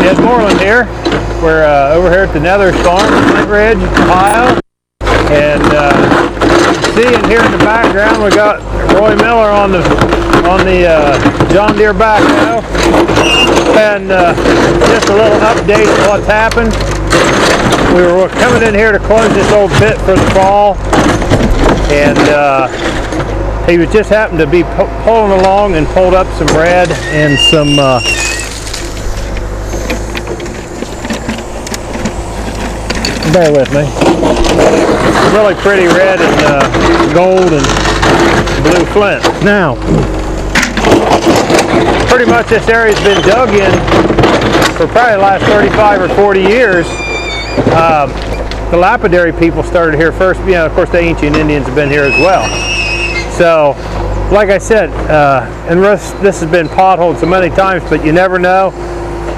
Again, Moreland here. We're over here at the Nethers farm, Flint Ridge, Ohio. And see and here in the background we got Roy Miller on the John Deere backhoe. And just a little update on what's happened. We were coming in here to close this old pit for the fall, and he was just happened to be pulling along and pulled up some red and some bear with me, really pretty red and gold and blue flint. Now, pretty much this area's been dug in for probably the last 35 or 40 years. The lapidary people started here first. You know, of course, the ancient Indians have been here as well. So, like I said, and this has been potholed so many times, but you never know.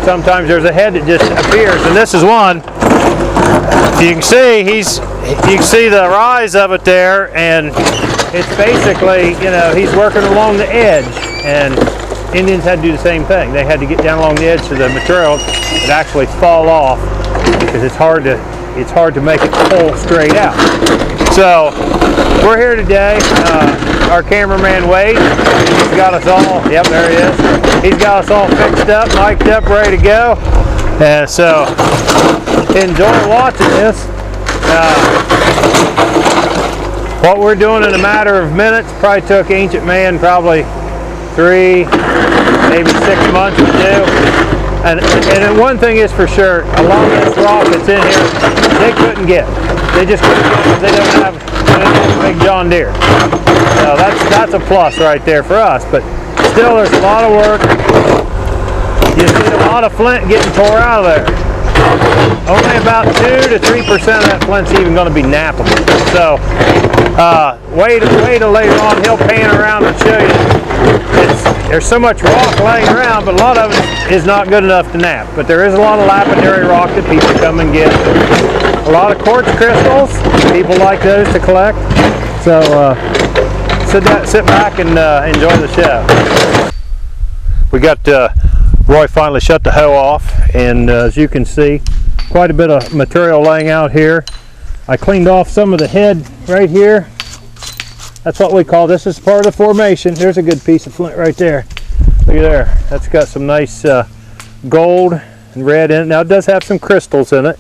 Sometimes there's a head that just appears, and this is one. You can see you can see the rise of it there, and it's basically, you know, he's working along the edge, and Indians had to do the same thing. They had to get down along the edge so the material would actually fall off, because it's hard to make it pull straight out. So we're here today. Our cameraman Wade, he's got us all. Yep, there he is. He's got us all fixed up, mic'd up, ready to go. And so enjoy watching this. What we're doing in a matter of minutes probably took ancient man probably 3, maybe 6 months to do. And one thing is for sure, a lot of this rock that's in here, they couldn't get. They just couldn't get because they don't have a big John Deere. So that's a plus right there for us. But still, there's a lot of work. You see a lot of flint getting tore out of there. Only about 2 to 3% of that flint's even going to be nappable. So wait till later on, he'll pan around and show you. There's so much rock laying around, but a lot of it is not good enough to nap. But there is a lot of lapidary rock that people come and get. A lot of quartz crystals. People like those to collect. So sit back and enjoy the show. We got Roy finally shut the hoe off, and as you can see, quite a bit of material laying out here. I cleaned off some of the head right here. That's what we call this. Is part of the formation. There's a good piece of flint right there. Look at there. That's got some nice gold and red in it. Now it does have some crystals in it,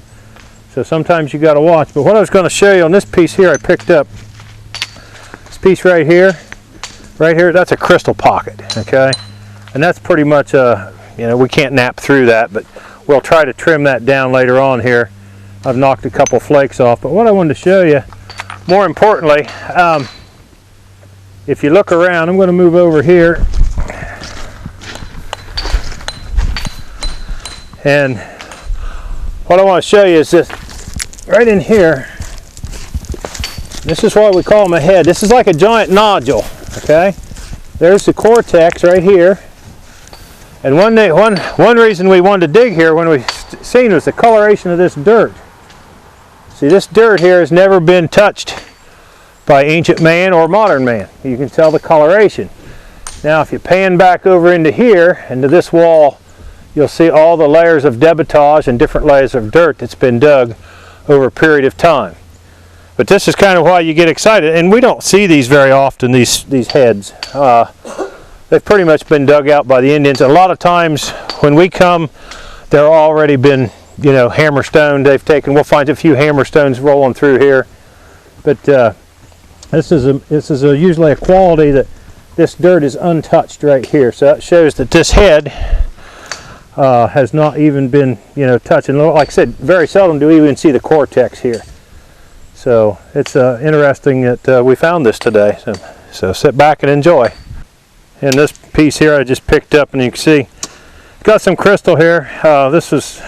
so sometimes you got to watch. But what I was going to show you on this piece here, I picked up this piece right here. Right here, that's a crystal pocket. Okay, and that's pretty much you know, we can't nap through that, but we'll try to trim that down later on here. I've knocked a couple flakes off, but what I wanted to show you, more importantly, if you look around, I'm going to move over here, and what I want to show you is this, right in here, this is what we call them a head. This is like a giant nodule, okay? There's the cortex right here. And one reason we wanted to dig here when we seen was the coloration of this dirt. See, this dirt here has never been touched by ancient man or modern man. You can tell the coloration. Now if you pan back over into here, into this wall, you'll see all the layers of debitage and different layers of dirt that's been dug over a period of time. But this is kind of why you get excited, and we don't see these very often, these heads. They've pretty much been dug out by the Indians. A lot of times when we come, they're already been, you know, hammerstoned. We'll find a few hammerstones rolling through here. But this is usually a quality that this dirt is untouched right here. So that shows that this head has not even been, you know, touched. And like I said, very seldom do we even see the cortex here. So it's interesting that we found this today. So sit back and enjoy. And this piece here I just picked up, and you can see it's got some crystal here. This is,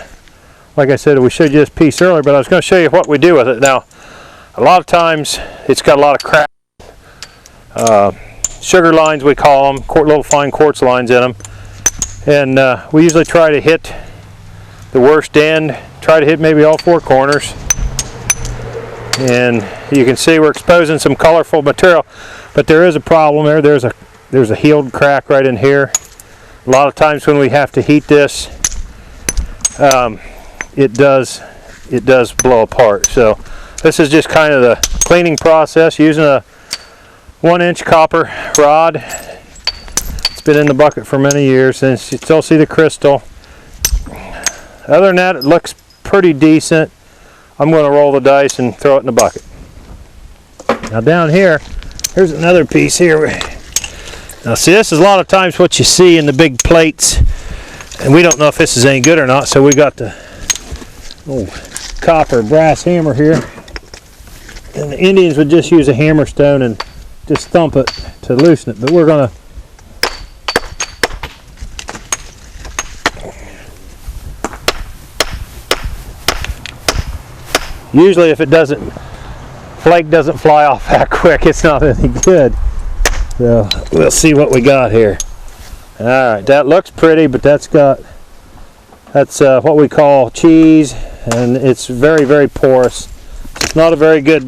like I said, we showed you this piece earlier, but I was going to show you what we do with it. Now, a lot of times it's got a lot of crack. Sugar lines we call them, little fine quartz lines in them. And we usually try to hit the worst end, try to hit maybe all 4 corners. And you can see we're exposing some colorful material, but there is a problem there. There's a healed crack right in here. A lot of times when we have to heat this, it does blow apart. So this is just kind of the cleaning process using a 1-inch copper rod. It's been in the bucket for many years, and you still see the crystal. Other than that, it looks pretty decent. I'm going to roll the dice and throw it in the bucket. Now down here, here's another piece here. Now see, this is a lot of times what you see in the big plates, and we don't know if this is any good or not, so we got the old copper brass hammer here, and the Indians would just use a hammer stone and just thump it to loosen it, but we're going to usually, if flake doesn't fly off that quick, it's not any good. So we'll see what we got here. All right, that looks pretty, but that's what we call cheese, and it's very, very porous. It's not a very good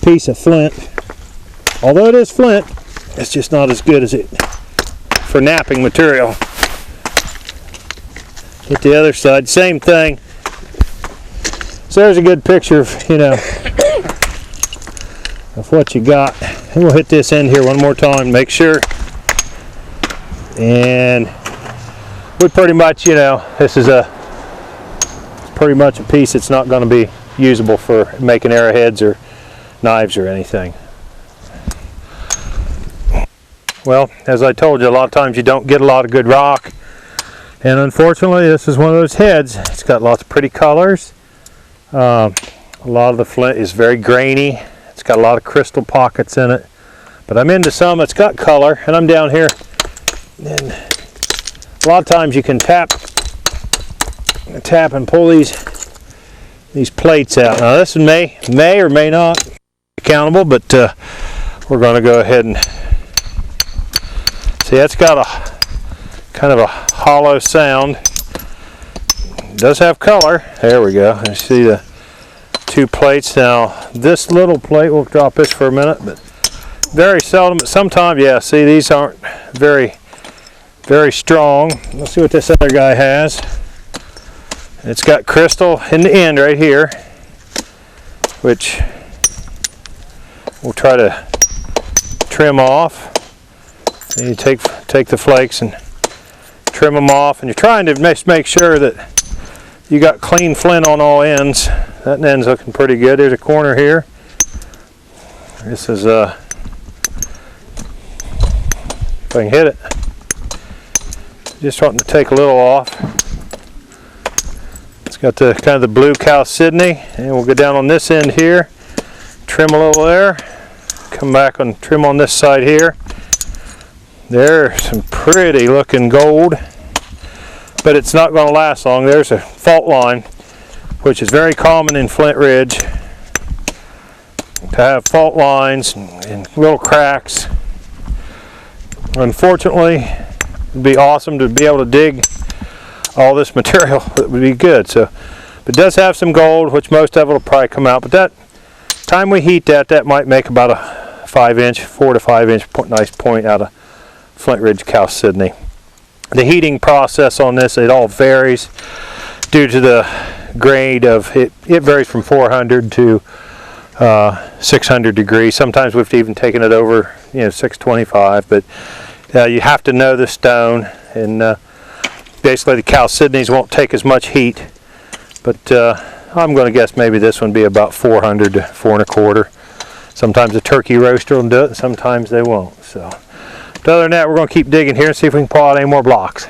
piece of flint. Although it is flint, it's just not as good as it for knapping material. Hit the other side, same thing. So there's a good picture of, of what you got. And we'll hit this end here one more time, make sure. And we pretty much, this is pretty much a piece that's not going to be usable for making arrowheads or knives or anything. Well, as I told you, a lot of times you don't get a lot of good rock. And unfortunately, this is one of those heads. It's got lots of pretty colors. A lot of the flint is very grainy. It's got a lot of crystal pockets in it. But I'm into some that's got color, and I'm down here. And a lot of times you can tap and pull these plates out. Now this may or may not be countable, but we're going to go ahead and see. That's got a kind of a hollow sound. It does have color. There we go. You see the two plates. Now this little plate, we'll drop this for a minute, but very seldom, but sometimes, yeah, see, these aren't very strong. Let's see what this other guy has. It's got crystal in the end right here, which we'll try to trim off. And you take the flakes and trim them off, and you're trying to make sure that you got clean flint on all ends. That end's looking pretty good. There's a corner here. This is if I can hit it. Just wanting to take a little off. It's got the kind of the blue chalcedony, and we'll go down on this end here, trim a little there, come back and trim on this side here. There's some pretty looking gold, but it's not going to last long. There's a fault line, which is very common in Flint Ridge, to have fault lines and little cracks. Unfortunately, it'd be awesome to be able to dig all this material. It would be good. So, but it does have some gold, which most of it will probably come out. But that time we heat that might make about a 4 to 5 inch nice point out of Flint Ridge chalcedony. The heating process on this, it all varies due to the grade of it. It varies from 400 to 600 degrees. Sometimes we've even taken it over 625, but you have to know the stone, and basically the chalcedonies won't take as much heat, but I'm going to guess maybe this one be about 400 to 4 1/4. Sometimes a turkey roaster will do it, and sometimes they won't. So, but other than that, we're going to keep digging here and see if we can pull out any more blocks.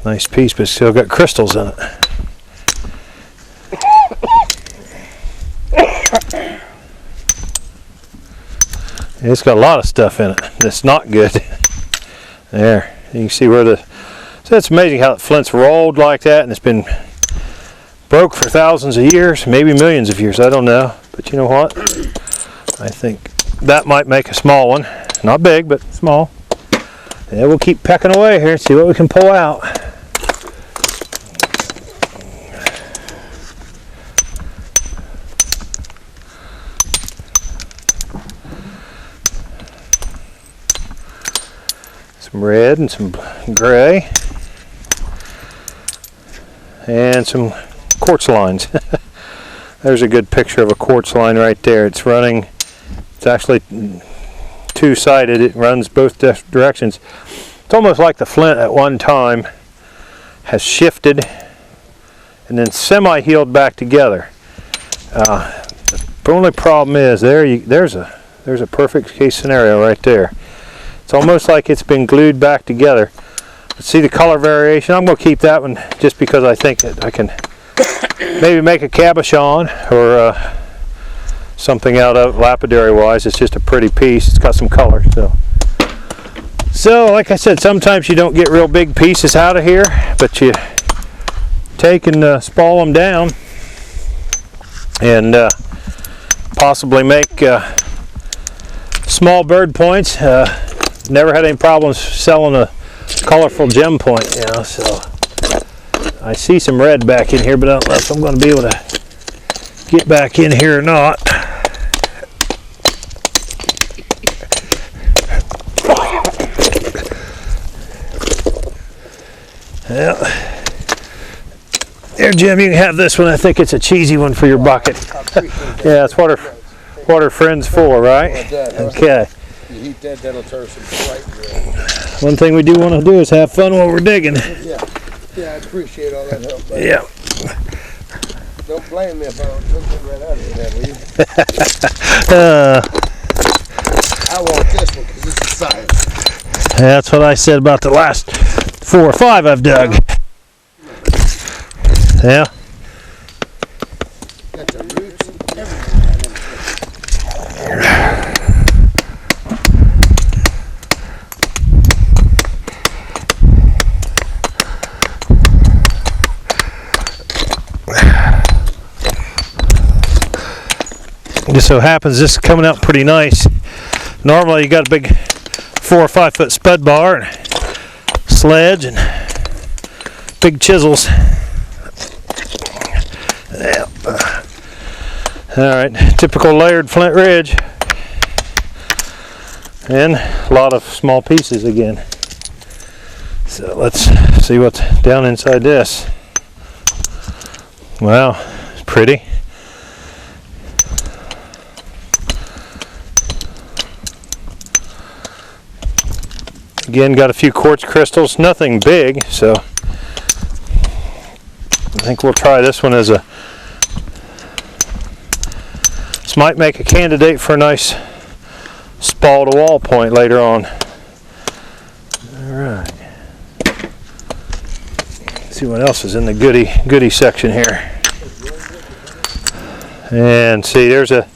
Nice piece, but still got crystals in it. It's got a lot of stuff in it that's not good. There, you can see where so it's amazing how the flint's rolled like that, and it's been broke for thousands of years, maybe millions of years, I don't know. But you know what? I think that might make a small one. Not big, but small. Yeah, we'll keep pecking away here and see what we can pull out. Some red and some gray. And some quartz lines. There's a good picture of a quartz line right there. It's running, it's actually two-sided. It runs both directions. It's almost like the flint at one time has shifted and then semi-healed back together. The only problem is there's a perfect case scenario right there. It's almost like it's been glued back together. See the color variation? I'm going to keep that one just because I think that I can maybe make a cabochon or something out of lapidary wise. It's just a pretty piece. It's got some color. So like I said, sometimes you don't get real big pieces out of here, but you take and spall them down and possibly make small bird points. Never had any problems selling a colorful gem point, you know. So I see some red back in here, but I don't know if I'm going to be able to get back in here or not. Well, there, Jim, you can have this one. I think it's a cheesy one for your bucket. Yeah, that's what our friend's for, right? Okay. You heat that, that'll turn some bright red. One thing we do want to do is have fun while we're digging. Yeah, I appreciate all that help, buddy. Yeah. Don't blame me if I don't took that right out of that, will you? I want this one because it's a science. That's what I said about the last 4 or 5 I've dug. Yeah. Got the roots and everything. Just so happens this is coming out pretty nice. Normally you got a big 4 or 5 foot spud bar and sledge and big chisels. Yeah. Alright, typical layered Flint Ridge. And a lot of small pieces again. So let's see what's down inside this. Wow, it's pretty. Again, got a few quartz crystals, nothing big, so I think we'll try this one as a, this might make a candidate for a nice spall to wall point later on. Alright. See what else is in the goodie section here. And see, there's a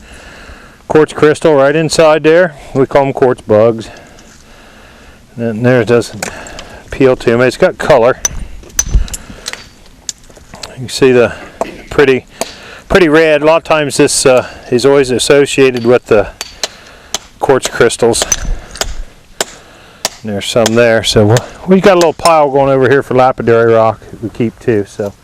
quartz crystal right inside there. We call them quartz bugs. And there it doesn't appeal to me. It's got color. You can see the pretty red. A lot of times this is always associated with the quartz crystals. And there's some there. So we got a little pile going over here for lapidary rock that we keep too. So